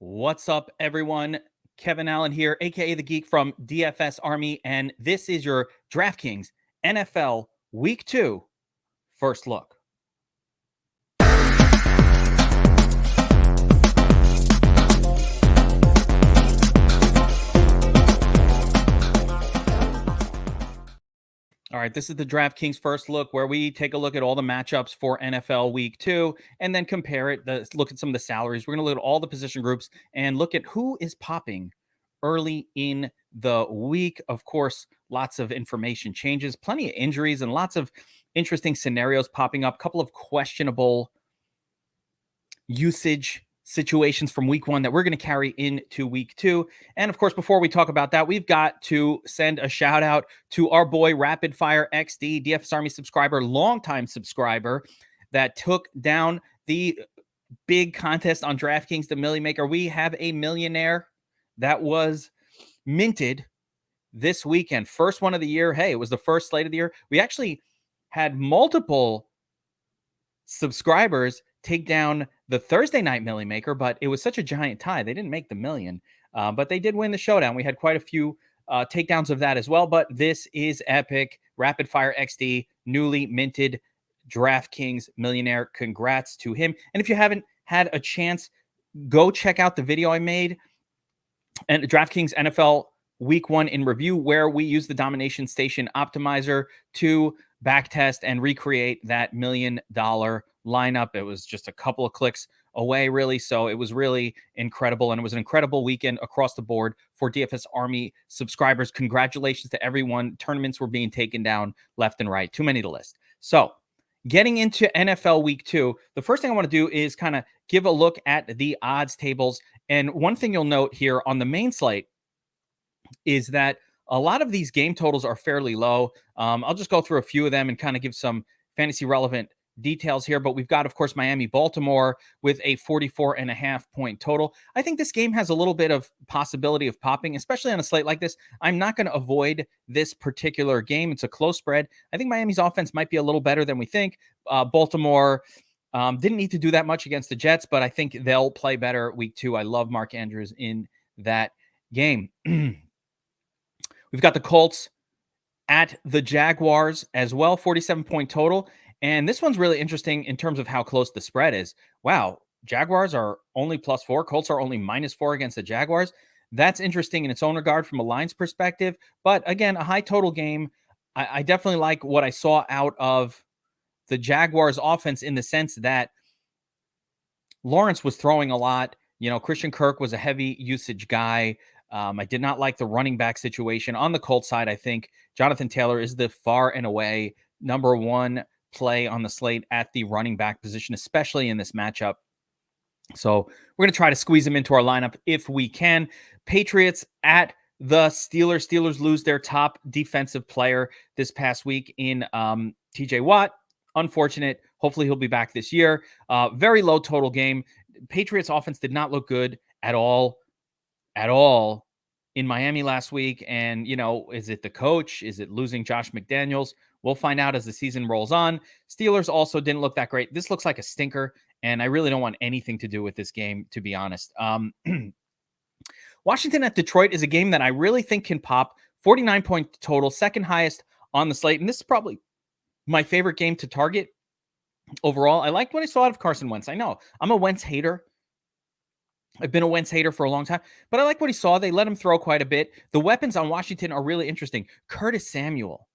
What's up, everyone? Kevin Allen here, aka the Geek from DFS Army, and this is your Draftkings NFL Week 2 first look. All right, this is the DraftKings first look where we take a look at all the matchups for NFL Week 2 and then compare it, look at some of the salaries. We're going to look at all the position groups and look at who is popping early in the week. Of course, lots of information changes, plenty of injuries, and lots of interesting scenarios popping up. A couple of questionable usage situations from week 1 that we're going to carry into week 2. And of course, before we talk about that, we've got to send a shout out to our boy Rapid Fire XD, DFS Army subscriber, longtime subscriber that took down the big contest on DraftKings, the Millie Maker. We have a millionaire that was minted this weekend. First one of the year. Hey, it was the first slate of the year. We actually had multiple subscribers take down the Thursday night Millie Maker, but it was such a giant tie. They didn't make the million, but they did win the showdown. We had quite a few takedowns of that as well, but this is epic. Rapid Fire XD, newly minted DraftKings millionaire. Congrats to him. And if you haven't had a chance, go check out the video I made and DraftKings NFL Week 1 in review, where we use the Domination Station optimizer to backtest and recreate that $1 million lineup. It was just a couple of clicks away, really. So it was really incredible. And it was an incredible weekend across the board for DFS Army subscribers. Congratulations to everyone. Tournaments were being taken down left and right. Too many to list. So getting into NFL Week 2, the first thing I want to do is kind of give a look at the odds tables. And one thing you'll note here on the main slate is that a lot of these game totals are fairly low. I'll just go through a few of them and kind of give some fantasy relevant details here. But we've got, of course, Miami-Baltimore with a 44.5 point total. I think this game has a little bit of possibility of popping, especially on a slate like this. I'm not going to avoid this particular game. It's a close spread. I think Miami's offense might be a little better than we think. Baltimore didn't need to do that much against the Jets, but I think they'll play better week 2. I love Mark Andrews in that game. We've got the Colts at the Jaguars as well, 47 point total. And this one's really interesting in terms of how close the spread is. Wow, Jaguars are only +4. Colts are only -4 against the Jaguars. That's interesting in its own regard from a lines perspective. But again, a high total game. I definitely like what I saw out of the Jaguars offense in the sense that Lawrence was throwing a lot. You know, Christian Kirk was a heavy usage guy. I did not like the running back situation. On the Colts side, I think Jonathan Taylor is the far and away number 1 play on the slate at the running back position, especially in this matchup. So we're going to try to squeeze him into our lineup if we can. Patriots at the Steelers. Steelers lose their top defensive player this past week in TJ Watt. Unfortunate. Hopefully he'll be back this year. Very low total game. Patriots offense did not look good at all in Miami last week. And, you know, is it the coach? Is it losing Josh McDaniels? We'll find out as the season rolls on. Steelers also didn't look that great. This looks like a stinker, and I really don't want anything to do with this game, to be honest. Washington at Detroit is a game that I really think can pop. 49 point total, second highest on the slate. And this is probably my favorite game to target overall. I liked what I saw out of Carson Wentz. I know I'm a Wentz hater. I've been a Wentz hater for a long time, but I like what he saw. They let him throw quite a bit. The weapons on Washington are really interesting. Curtis Samuel.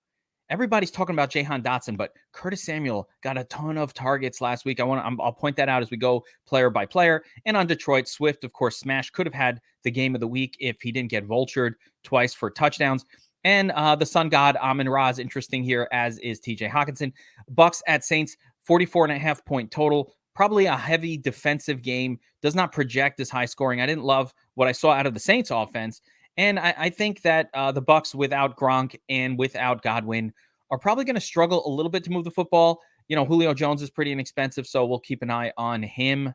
Everybody's talking about Jahan Dotson, but Curtis Samuel got a ton of targets last week. I'll point that out as we go player by player. And on Detroit, Swift, of course, smash. Could have had the game of the week if he didn't get vultured twice for touchdowns. And the sun god, Amon-Ra, is interesting here, as is TJ Hawkinson. Bucks at Saints, 44.5 point total. Probably a heavy defensive game. Does not project as high scoring. I didn't love what I saw out of the Saints offense. And I think that the Bucks without Gronk and without Godwin are probably going to struggle a little bit to move the football. You know, Julio Jones is pretty inexpensive, so we'll keep an eye on him.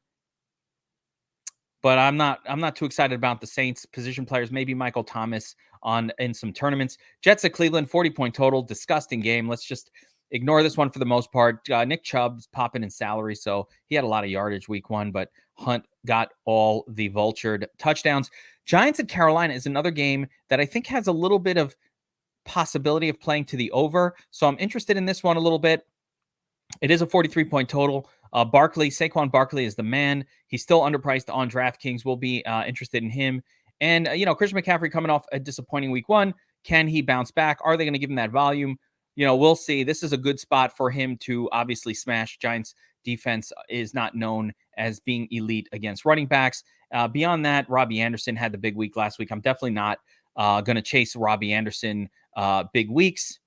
But I'm not too excited about the Saints position players. Maybe Michael Thomas in some tournaments. Jets at Cleveland, 40 point total. Disgusting game. Let's just ignore this one for the most part. Nick Chubb's popping in salary, so he had a lot of yardage week 1, but Hunt got all the vultured touchdowns. Giants at Carolina is another game that I think has a little bit of possibility of playing to the over. So I'm interested in this one a little bit. It is a 43-point total. Saquon Barkley is the man. He's still underpriced on DraftKings. We'll be interested in him. And, Christian McCaffrey coming off a disappointing week 1. Can he bounce back? Are they going to give him that volume? We'll see. This is a good spot for him to obviously smash. Giants defense is not known as being elite against running backs. Beyond that, Robbie Anderson had the big week last week. I'm definitely not going to chase Robbie Anderson big weeks.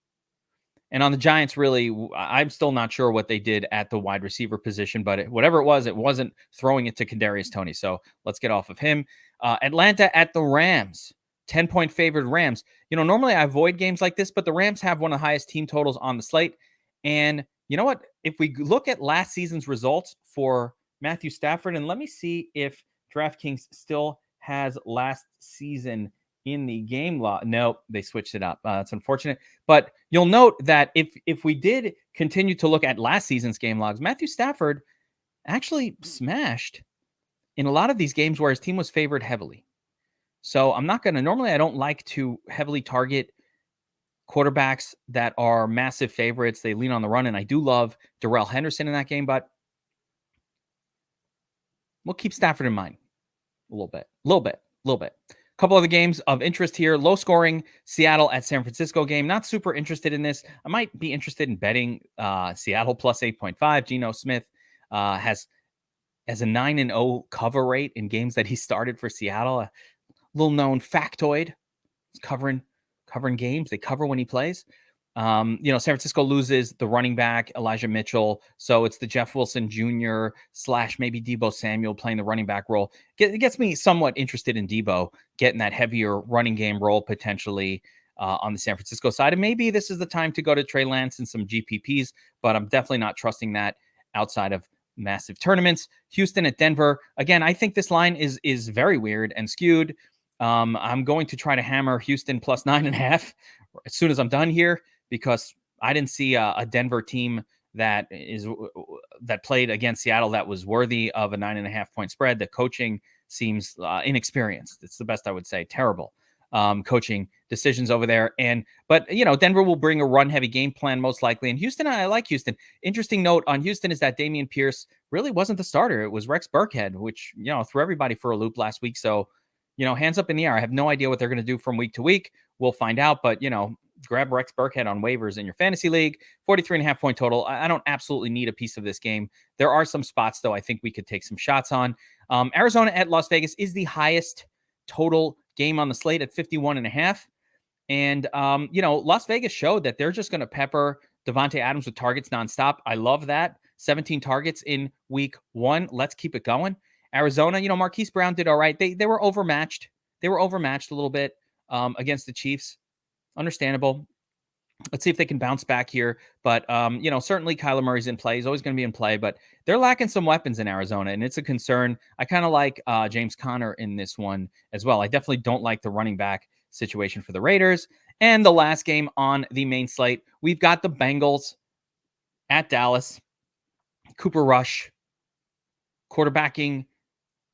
And on the Giants, really, I'm still not sure what they did at the wide receiver position, but whatever it wasn't throwing it to Kadarius Toney. So let's get off of him. Atlanta at the Rams, 10-point favored Rams. Normally I avoid games like this, but the Rams have one of the highest team totals on the slate. And you know what? If we look at last season's results for Matthew Stafford, and let me see if DraftKings still has last season in the game law. No, they switched it up. It's unfortunate. But you'll note that if we did continue to look at last season's game logs, Matthew Stafford actually smashed in a lot of these games where his team was favored heavily. So I'm not going to, normally I don't like to heavily target quarterbacks that are massive favorites. They lean on the run, and I do love Darrell Henderson in that game, but we'll keep Stafford in mind a little bit. A couple other games of interest here. Low scoring Seattle at San Francisco game. Not super interested in this. I might be interested in betting Seattle plus 8.5. Geno Smith has a 9-0 cover rate in games that he started for Seattle. A little known factoid. He's covering games. They cover when he plays. San Francisco loses the running back, Elijah Mitchell. So it's the Jeff Wilson Jr. / maybe Deebo Samuel playing the running back role. It gets me somewhat interested in Deebo getting that heavier running game role potentially on the San Francisco side. And maybe this is the time to go to Trey Lance and some GPPs, but I'm definitely not trusting that outside of massive tournaments. Houston at Denver. Again, I think this line is very weird and skewed. I'm going to try to hammer Houston plus 9.5 as soon as I'm done here, because I didn't see a Denver team that played against Seattle that was worthy of a 9.5-point spread. The coaching seems inexperienced. It's the best I would say. Terrible coaching decisions over there. But Denver will bring a run-heavy game plan most likely. And Houston, I like Houston. Interesting note on Houston is that Dameon Pierce really wasn't the starter. It was Rex Burkhead, which threw everybody for a loop last week. So hands up in the air. I have no idea what they're going to do from week to week. We'll find out. But grab Rex Burkhead on waivers in your fantasy league. 43.5-point total. I don't absolutely need a piece of this game. There are some spots, though, I think we could take some shots on. Arizona at Las Vegas is the highest total game on the slate at 51.5. And, Las Vegas showed that they're just going to pepper Devante Adams with targets nonstop. I love that. 17 targets in week 1. Let's keep it going. Arizona, Marquise Brown did all right. They were overmatched. They were overmatched a little bit against the Chiefs. Understandable. Let's see if they can bounce back here. But, certainly Kyler Murray's in play. He's always going to be in play. But they're lacking some weapons in Arizona, and it's a concern. I kind of like James Conner in this one as well. I definitely don't like the running back situation for the Raiders. And the last game on the main slate, we've got the Bengals at Dallas. Cooper Rush quarterbacking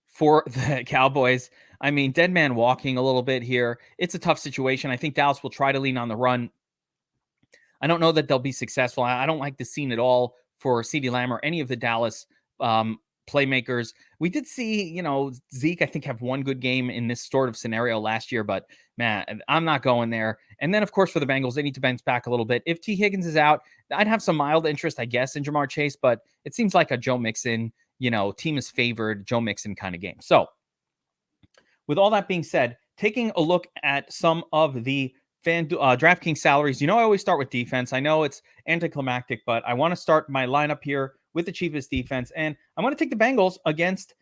for the Cowboys. I mean, dead man walking a little bit here. It's a tough situation. I think Dallas will try to lean on the run. I don't know that they'll be successful. I don't like the scene at all for CeeDee Lamb or any of the Dallas playmakers. We did see, Zeke, I think, have one good game in this sort of scenario last year, but man, I'm not going there. And then, of course, for the Bengals, they need to bounce back a little bit. If T. Higgins is out, I'd have some mild interest, I guess, in Jamar Chase, but it seems like a Joe Mixon, team is favored, Joe Mixon kind of game. So with all that being said, taking a look at some of the DraftKings salaries, I always start with defense. I know it's anticlimactic, but I want to start my lineup here with the cheapest defense, and I want to take the Bengals against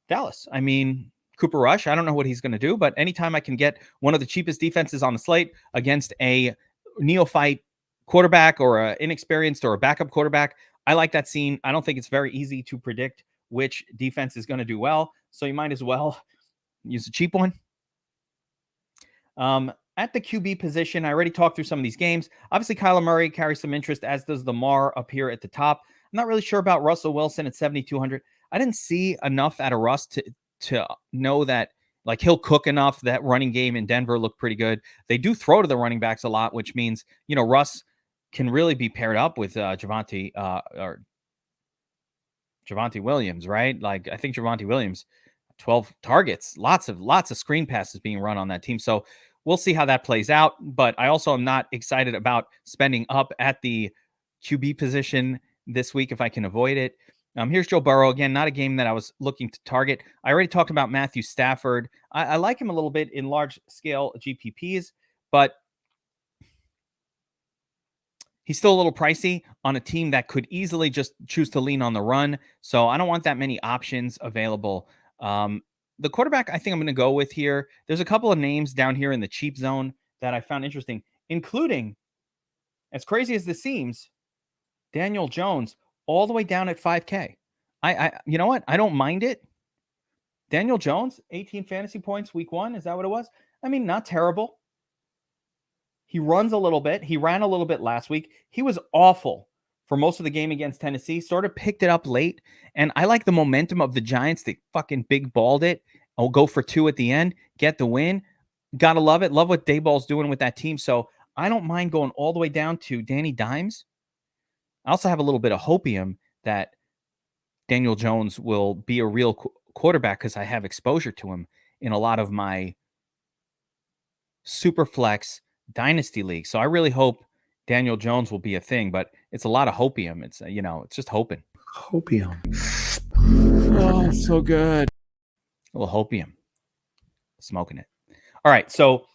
Dallas. I mean, Cooper Rush, I don't know what he's going to do, but anytime I can get one of the cheapest defenses on the slate against a neophyte quarterback or an inexperienced or a backup quarterback, I like that scene. I don't think it's very easy to predict which defense is going to do well, so you might as well use a cheap one. At the QB position, I already talked through some of these games. Obviously, Kyler Murray carries some interest, as does Lamar up here at the top. I'm not really sure about Russell Wilson at 7,200. I didn't see enough out of Russ to know that like he'll cook enough. That running game in Denver looked pretty good. They do throw to the running backs a lot, which means, Russ can really be paired up with Javonte Williams, right? Like I think Javonte Williams, 12 targets, lots of screen passes being run on that team. So we'll see how that plays out. But I also am not excited about spending up at the QB position this week if I can avoid it. Here's Joe Burrow. Again, not a game that I was looking to target. I already talked about Matthew Stafford. I like him a little bit in large scale GPPs, but he's still a little pricey on a team that could easily just choose to lean on the run. So I don't want that many options available. The quarterback I think I'm going to go with here, there's a couple of names down here in the cheap zone that I found interesting, including, as crazy as this seems, Daniel Jones all the way down at 5K. You know what? I don't mind it. Daniel Jones, 18 fantasy points week 1. Is that what it was? I mean, not terrible. He runs a little bit. He ran a little bit last week. He was awful for most of the game against Tennessee, sort of picked it up late. And I like the momentum of the Giants. They fucking big balled it. I'll go for 2 at the end, get the win. Gotta love it. Love what Dayball's doing with that team. So I don't mind going all the way down to Danny Dimes. I also have a little bit of hopium that Daniel Jones will be a real quarterback because I have exposure to him in a lot of my super flex dynasty league. So I really hope Daniel Jones will be a thing, but it's a lot of hopium. It's, it's just hoping. Hopium. Oh, so good. A little hopium. Smoking it. All right. So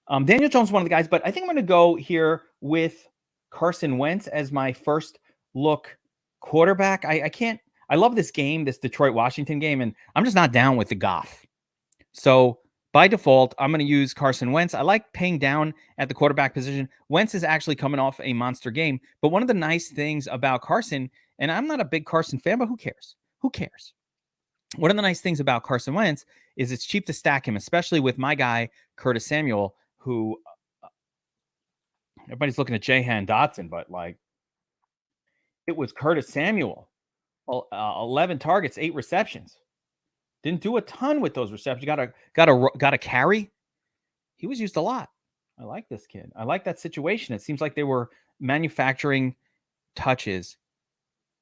Daniel Jones is one of the guys, but I think I'm going to go here with Carson Wentz as my first look quarterback. I love this game, this Detroit-Washington game, and I'm just not down with the Goff. So by default, I'm going to use Carson Wentz. I like paying down at the quarterback position. Wentz is actually coming off a monster game. But one of the nice things about Carson, and I'm not a big Carson fan, but who cares? Who cares? One of the nice things about Carson Wentz is it's cheap to stack him, especially with my guy, Curtis Samuel, who everybody's looking at Jahan Dotson, but like it was Curtis Samuel. 11 targets, 8 receptions. Didn't do a ton with those receptions. Got a carry. He was used a lot. I like this kid. I like that situation. It seems like they were manufacturing touches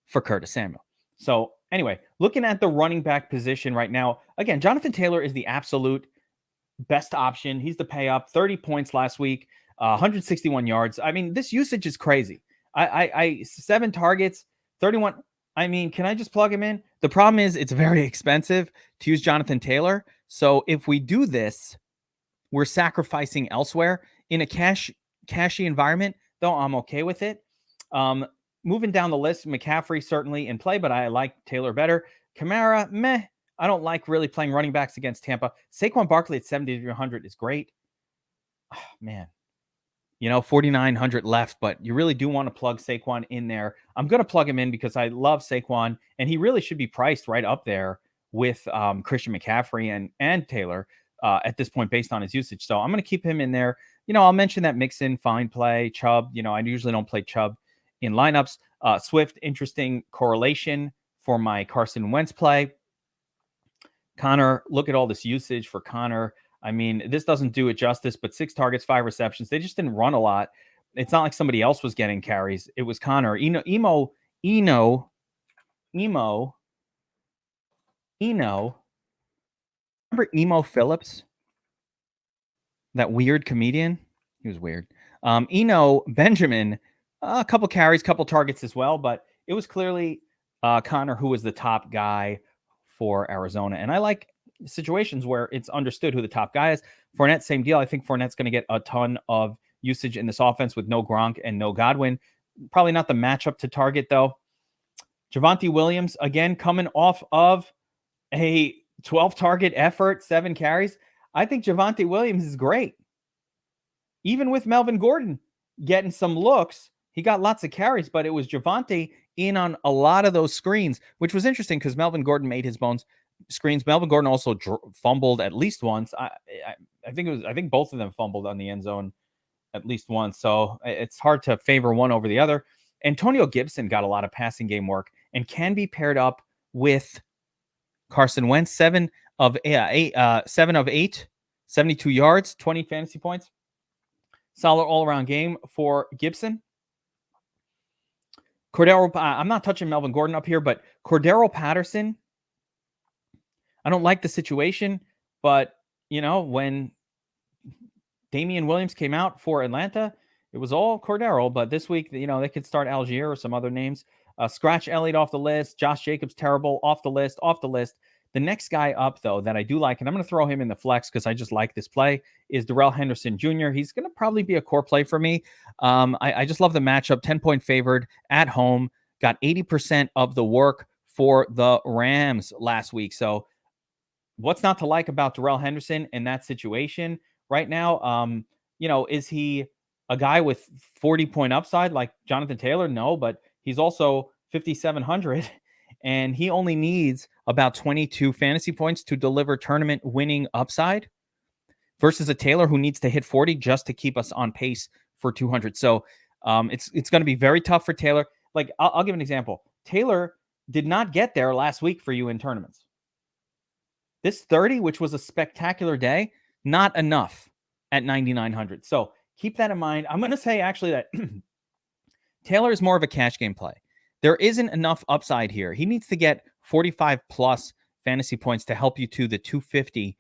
for Curtis Samuel. So anyway, looking at the running back position right now, again, Jonathan Taylor is the absolute best option. He's the pay up. 30 points last week, 161 yards. I mean, this usage is crazy. I 7 targets, 31. I mean, can I just plug him in? The problem is it's very expensive to use Jonathan Taylor. So if we do this, we're sacrificing elsewhere in a cashy environment, though I'm okay with it. Moving down the list, McCaffrey certainly in play, but I like Taylor better. Kamara, meh. I don't like really playing running backs against Tampa. Saquon Barkley at 7,300 is great. Oh, man. 4,900 left, but you really do want to plug Saquon in there. I'm going to plug him in because I love Saquon, and he really should be priced right up there with Christian McCaffrey and Taylor at this point based on his usage. So I'm going to keep him in there. I'll mention that Mixon, fine play. Chubb, I usually don't play Chubb in lineups. Swift, interesting correlation for my Carson Wentz play. Connor, look at all this usage for Connor. I mean, this doesn't do it justice, but 6 targets, 5 receptions. They just didn't run a lot. It's not like somebody else was getting carries. It was Connor. Emo. Remember Emo Phillips? That weird comedian? He was weird. Eno Benjamin, a couple carries, couple targets as well, but it was clearly Connor who was the top guy for Arizona. And I like situations where it's understood who the top guy is. Fournette, same deal. I think Fournette's going to get a ton of usage in this offense with no Gronk and no Godwin. Probably not the matchup to target, though. Javonte Williams, again, coming off of a 12-target effort, 7 carries. I think Javonte Williams is great. Even with Melvin Gordon getting some looks, he got lots of carries, but it was Javonte in on a lot of those screens, which was interesting because Melvin Gordon made his bones screens. Melvin Gordon also fumbled at least once. I think both of them fumbled on the end zone at least once. So it's hard to favor one over the other. Antonio Gibson got a lot of passing game work and can be paired up with Carson Wentz, 7 of 8, 72 yards, 20 fantasy points. Solid all-around game for Gibson. Cordero, I'm not touching Melvin Gordon up here, but Cordero Patterson, I don't like the situation, but, when Damian Williams came out for Atlanta, it was all Cordero, but this week, they could start Algier or some other names. Scratch Elliott off the list. Josh Jacobs, terrible, off the list. The next guy up, though, that I do like, and I'm going to throw him in the flex because I just like this play, is Darrell Henderson Jr. He's going to probably be a core play for me. I just love the matchup. 10-point favored at home. Got 80% of the work for the Rams last week. So what's not to like about Darrell Henderson in that situation right now? Is he a guy with 40-point upside like Jonathan Taylor? No, but he's also 5,700. And he only needs about 22 fantasy points to deliver tournament winning upside versus a Taylor who needs to hit 40 just to keep us on pace for 200. So it's going to be very tough for Taylor. Like, I'll give an example. Taylor did not get there last week for you in tournaments. This 30, which was a spectacular day, not enough at 9,900. So keep that in mind. I'm going to say actually that Taylor is more of a cash game play. There isn't enough upside here. He needs to get 45 plus fantasy points to help you to the 250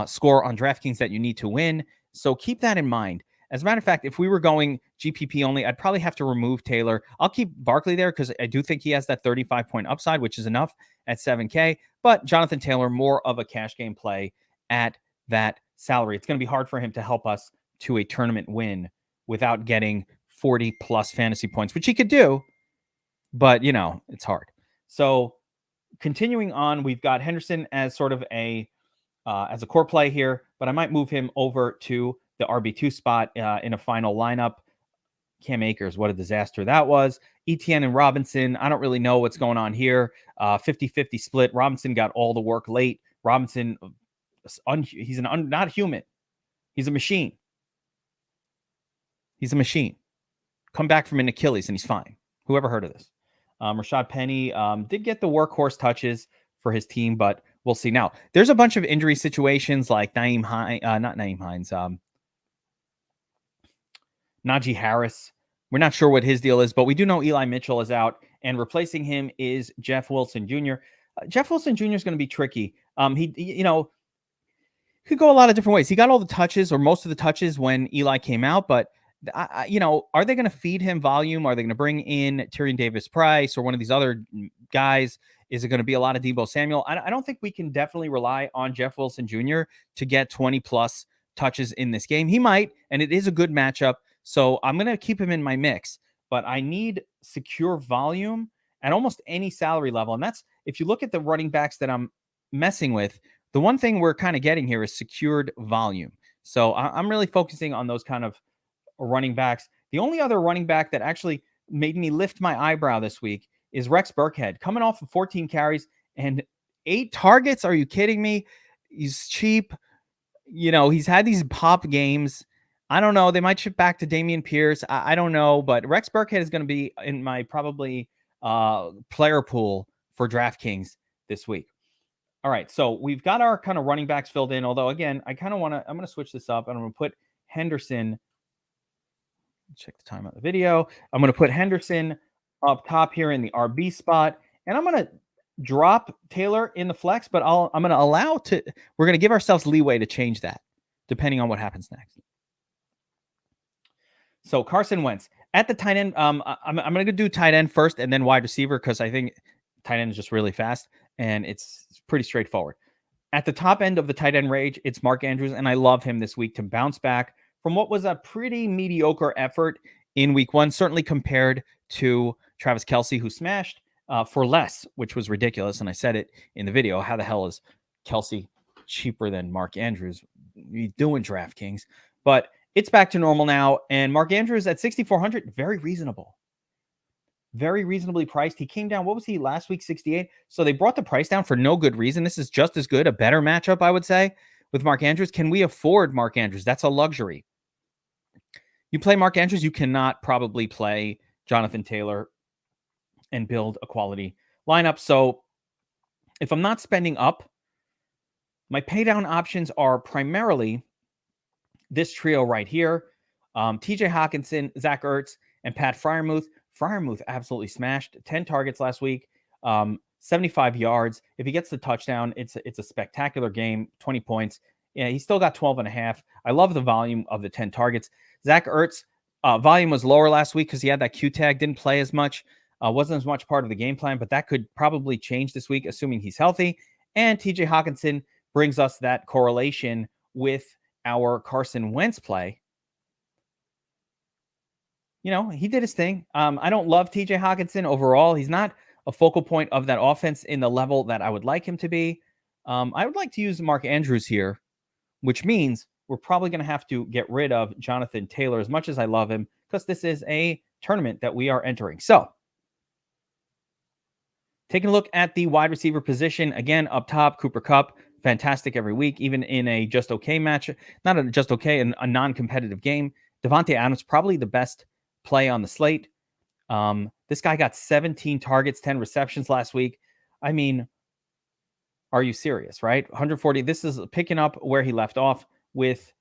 score on DraftKings that you need to win. So keep that in mind. As a matter of fact, if we were going GPP only, I'd probably have to remove Taylor. I'll keep Barkley there because I do think he has that 35-point upside, which is enough at 7K. But Jonathan Taylor, more of a cash game play at that salary. It's going to be hard for him to help us to a tournament win without getting 40 plus fantasy points, which he could do. But, it's hard. So continuing on, we've got Henderson as sort of as a core play here, but I might move him over to the RB2 spot in a final lineup. Cam Akers, what a disaster that was. Etienne and Robinson, I don't really know what's going on here. 50-50 split. Robinson got all the work late. Robinson, he's not human. He's a machine. Come back from an Achilles and he's fine. Whoever heard of this? Rashad Penny did get the workhorse touches for his team, but we'll see. Now, there's a bunch of injury situations like Najee Harris. We're not sure what his deal is, but we do know Eli Mitchell is out, and replacing him is Jeff Wilson Jr. Jeff Wilson Jr. is going to be tricky. He could go a lot of different ways. He got all the touches or most of the touches when Eli came out, but are they going to feed him volume? Are they going to bring in Tyrion Davis-Price or one of these other guys? Is it going to be a lot of Deebo Samuel? I don't think we can definitely rely on Jeff Wilson Jr. to get 20 plus touches in this game. He might, and it is a good matchup. So I'm going to keep him in my mix, but I need secure volume at almost any salary level. And that's, if you look at the running backs that I'm messing with, the one thing we're kind of getting here is secured volume. So I'm really focusing on those kind of running backs. The only other running back that actually made me lift my eyebrow this week is Rex Burkhead, coming off of 14 carries and 8 targets. Are you kidding me? He's cheap. He's had these pop games. I don't know. They might shift back to Dameon Pierce. I don't know, but Rex Burkhead is going to be in my probably player pool for DraftKings this week. All right, so we've got our kind of running backs filled in, although, again, I'm going to switch this up, and I'm going to put Henderson. Check the time on the video. I'm going to put Henderson up top here in the RB spot, and I'm going to drop Taylor in the flex, but I'm going to we're going to give ourselves leeway to change that depending on what happens next. So Carson Wentz at the tight end. I'm going to do tight end first and then wide receiver because I think tight end is just really fast and it's pretty straightforward. At the top end of the tight end range, it's Mark Andrews, and I love him this week to bounce back from what was a pretty mediocre effort in week 1, certainly compared to Travis Kelce, who smashed for less, which was ridiculous. And I said it in the video. How the hell is Kelce cheaper than Mark Andrews? What are you doing, DraftKings? But it's back to normal now. And Mark Andrews at 6,400, very reasonable. Very reasonably priced. He came down, what was he last week? 68. So they brought the price down for no good reason. This is just as good, a better matchup, I would say, with Mark Andrews. Can we afford Mark Andrews? That's a luxury. You play Mark Andrews, you cannot probably play Jonathan Taylor and build a quality lineup. So If I'm not spending up, my pay down options are primarily this trio right here. TJ Hawkinson, Zach Ertz, and Pat Freiermuth. Freiermuth absolutely smashed 10 targets last week, 75 yards. If he gets the touchdown, it's a spectacular game, 20 points. Yeah, he still got 12 and a half. I love the volume of the 10 targets. Zach Ertz, volume was lower last week because he had that Q tag, didn't play as much, wasn't as much part of the game plan, but that could probably change this week, assuming he's healthy. And TJ Hawkinson brings us that correlation with our Carson Wentz play. You know, he did his thing. I don't love TJ Hawkinson overall. He's not a focal point of that offense in the level that I would like him to be. I would like to use Mark Andrews here, which means we're probably going to have to get rid of Jonathan Taylor as much as I love him, because this is a tournament that we are entering. So, taking a look at the wide receiver position, again, up top, Cooper Kupp, fantastic every week, even in a just okay match, not a just okay, a non-competitive game. Devante Adams, probably the best play on the slate. This guy got 17 targets, 10 receptions last week. I mean, are you serious, right? 140. This is picking up where he left off with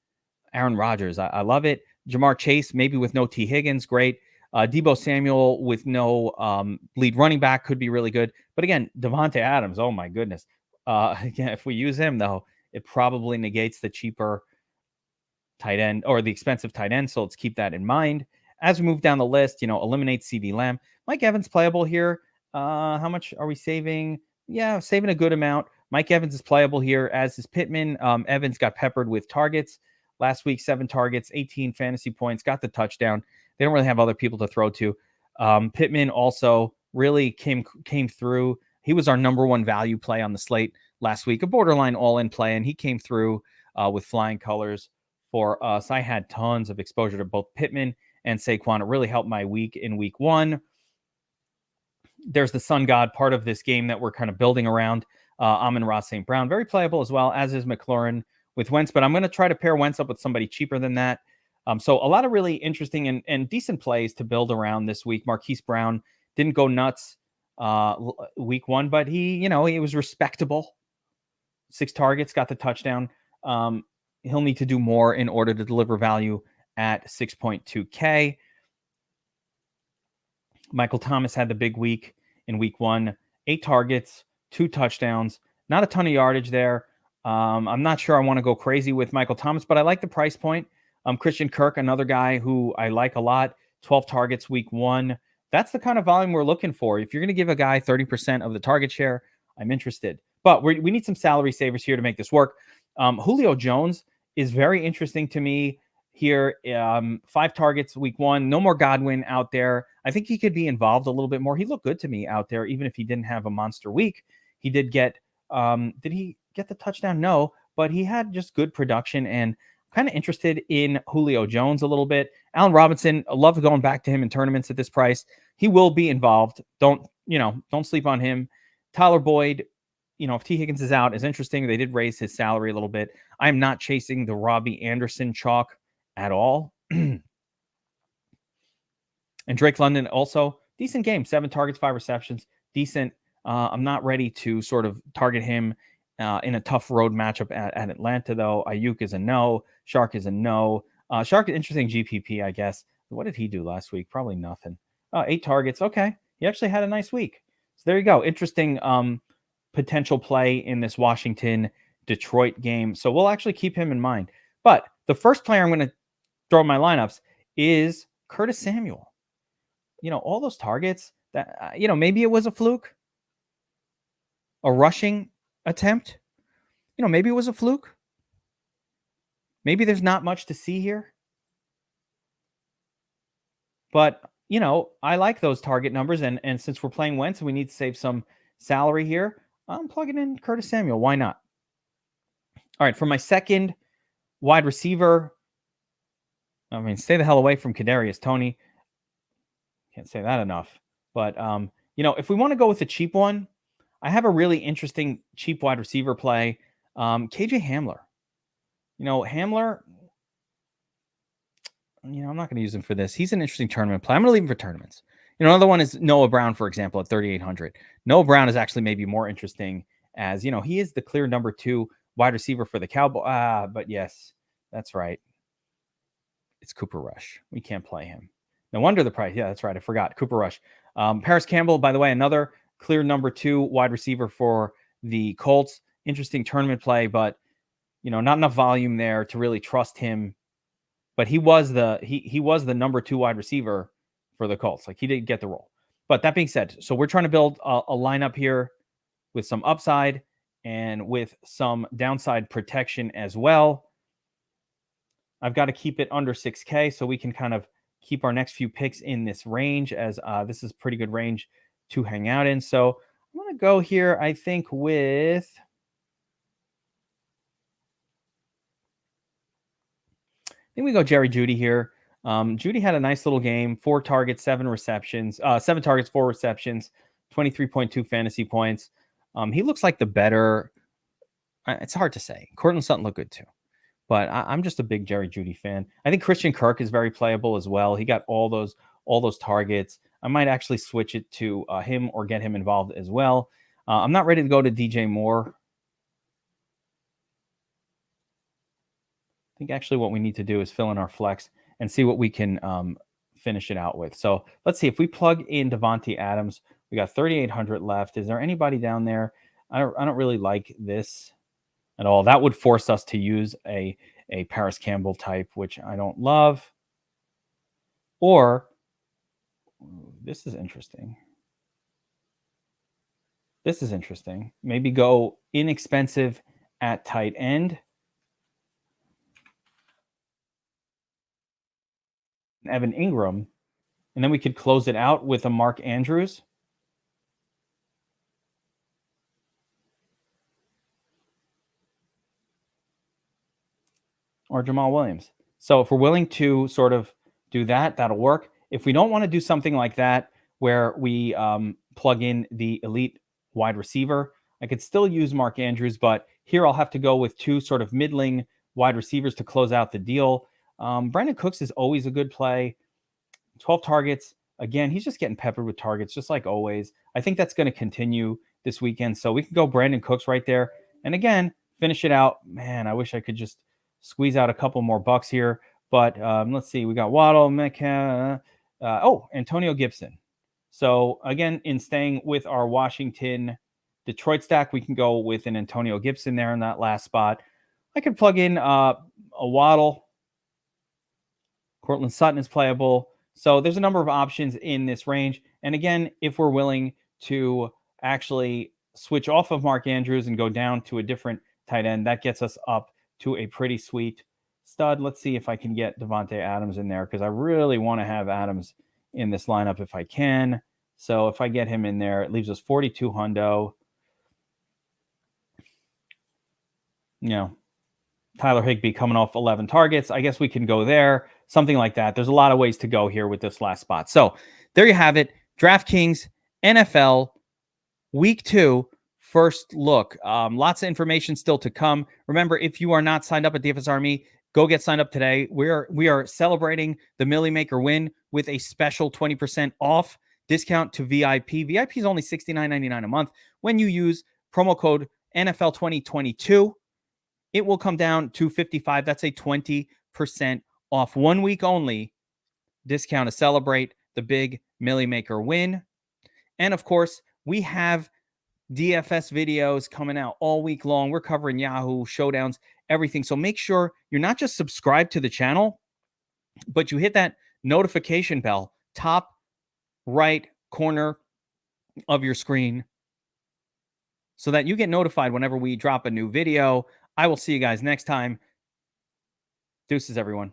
Aaron Rodgers. I love it. Jamar Chase, maybe with no T. Higgins, great. Deebo Samuel with no lead running back could be really good. But again, Devante Adams, oh my goodness. Again, if we use him, though, it probably negates the cheaper tight end or the expensive tight end. So let's keep that in mind. As we move down the list, eliminate CD Lamb. Mike Evans playable here. How much are we saving? Yeah, saving a good amount. Mike Evans is playable here, as is Pittman. Evans got peppered with targets last week, 7 targets, 18 fantasy points, got the touchdown. They don't really have other people to throw to. Pittman also really came through. He was our number one value play on the slate last week, a borderline all-in play, and he came through with flying colors for us. I had tons of exposure to both Pittman and Saquon. It really helped my week in week 1. There's the Sun God part of this game that we're kind of building around. Amon-Ra St. Brown, very playable as well, as is McLaurin with Wentz, but I'm going to try to pair Wentz up with somebody cheaper than that. So a lot of really interesting and decent plays to build around this week. Marquise Brown didn't go nuts week 1, but he was respectable. 6 targets, got the touchdown. He'll need to do more in order to deliver value at 6.2K. Michael Thomas had the big week in week 1, 8 targets, 2 touchdowns, not a ton of yardage there. I'm not sure I want to go crazy with Michael Thomas, but I like the price point. Christian Kirk, another guy who I like a lot, 12 targets week 1. That's the kind of volume we're looking for. If you're going to give a guy 30% of the target share, I'm interested. But we need some salary savers here to make this work. Julio Jones is very interesting to me here. 5 targets week 1. No more Godwin out there. I think he could be involved a little bit more. He looked good to me out there, even if he didn't have a monster week. He did get, did he get the touchdown? No, but he had just good production, and kind of interested in Julio Jones a little bit. Allen Robinson, I love going back to him in tournaments at this price. He will be involved. Don't sleep on him. Tyler Boyd, if T. Higgins is out, is interesting. They did raise his salary a little bit. I'm not chasing the Robbie Anderson chalk at all. And Drake London also, decent game. 7 targets, 5 receptions. Decent. I'm not ready to sort of target him in a tough road matchup at Atlanta, though. Ayuk is a no. Shark is a no. Shark, interesting GPP, I guess. What did he do last week? Probably nothing. 8 targets. Okay. He actually had a nice week. So there you go. Interesting potential play in this Washington-Detroit game. So we'll actually keep him in mind. But the first player I'm going to throw in my lineups is Curtis Samuel. All those targets that, maybe it was a fluke, a rushing attempt. Maybe it was a fluke. Maybe there's not much to see here. But, I like those target numbers. And since we're playing Wentz and we need to save some salary here, I'm plugging in Curtis Samuel. Why not? All right, for my second wide receiver, stay the hell away from Kadarius Toney. Can't say that enough. But, if we want to go with a cheap one, I have a really interesting cheap wide receiver play. KJ Hamler. Hamler, I'm not going to use him for this. He's an interesting tournament play. I'm going to leave him for tournaments. Another one is Noah Brown, for example, at 3,800. Noah Brown is actually maybe more interesting as, he is the clear number 2 wide receiver for the Cowboys. But yes, that's right. It's Cooper Rush. We can't play him. No wonder the price. Yeah, that's right. I forgot. Cooper Rush. Paris Campbell, by the way, another clear number 2 wide receiver for the Colts. Interesting tournament play, but not enough volume there to really trust him. But he was the number 2 wide receiver for the Colts. Like, he didn't get the role. But that being said, so we're trying to build a lineup here with some upside and with some downside protection as well. I've got to keep it under 6K so we can kind of keep our next few picks in this range, as this is pretty good range to hang out in. So I'm going to go here, I think, with... I think we go Jerry Jeudy here. Jeudy had a nice little game, 4 targets, 7 receptions, 7 targets, 4 receptions, 23.2 fantasy points. He looks like the better. It's hard to say. Courtland Sutton looked good too, but I'm just a big Jerry Jeudy fan. I think Christian Kirk is very playable as well. He got all those targets. I might actually switch it to him or get him involved as well. I'm not ready to go to DJ Moore. I think actually what we need to do is fill in our flex and see what we can finish it out with. So let's see if we plug in Devante Adams. We got 3,800 left. Is there anybody down there? I don't really like this at all. That would force us to use a Paris Campbell type, which I don't love. Or this is interesting. This is interesting. Maybe go inexpensive at tight end. Evan Ingram, and then we could close it out with a Mark Andrews. Or Jamal Williams. So if we're willing to sort of do that, that'll work. If we don't want to do something like that, where we plug in the elite wide receiver, I could still use Mark Andrews, but here I'll have to go with 2 sort of middling wide receivers to close out the deal. Brandon Cooks is always a good play. 12 targets. Again, he's just getting peppered with targets, just like always. I think that's going to continue this weekend. So we can go Brandon Cooks right there. And again, finish it out. Man, I wish I could just squeeze out a couple more bucks here. But let's see. We got Waddle, Metcalf. Antonio Gibson. So again, in staying with our Washington Detroit stack, we can go with an Antonio Gibson there in that last spot. I could plug in a Waddle. Courtland Sutton is playable. So there's a number of options in this range. And again, if we're willing to actually switch off of Mark Andrews and go down to a different tight end, that gets us up to a pretty sweet stud. Let's see if I can get Devante Adams in there, because I really want to have Adams in this lineup if I can. So if I get him in there, it leaves us 42 hundo. Tyler Higbee coming off 11 targets. I guess we can go there. Something like that. There's a lot of ways to go here with this last spot. So there you have it. DraftKings NFL Week 2 first look. Lots of information still to come. Remember, if you are not signed up at DFS Army, go get signed up today. We are celebrating the Millie Maker win with a special 20% off discount to VIP. VIP is only $69.99 a month. When you use promo code NFL 2022, it will come down to $55. That's a 20% off, 1 week only discount to celebrate the big Millie Maker win. And of course, we have DFS videos coming out all week long. We're covering Yahoo, showdowns, everything. So make sure you're not just subscribed to the channel, but you hit that notification bell, top right corner of your screen, so that you get notified whenever we drop a new video. I will see you guys next time. Deuces, everyone.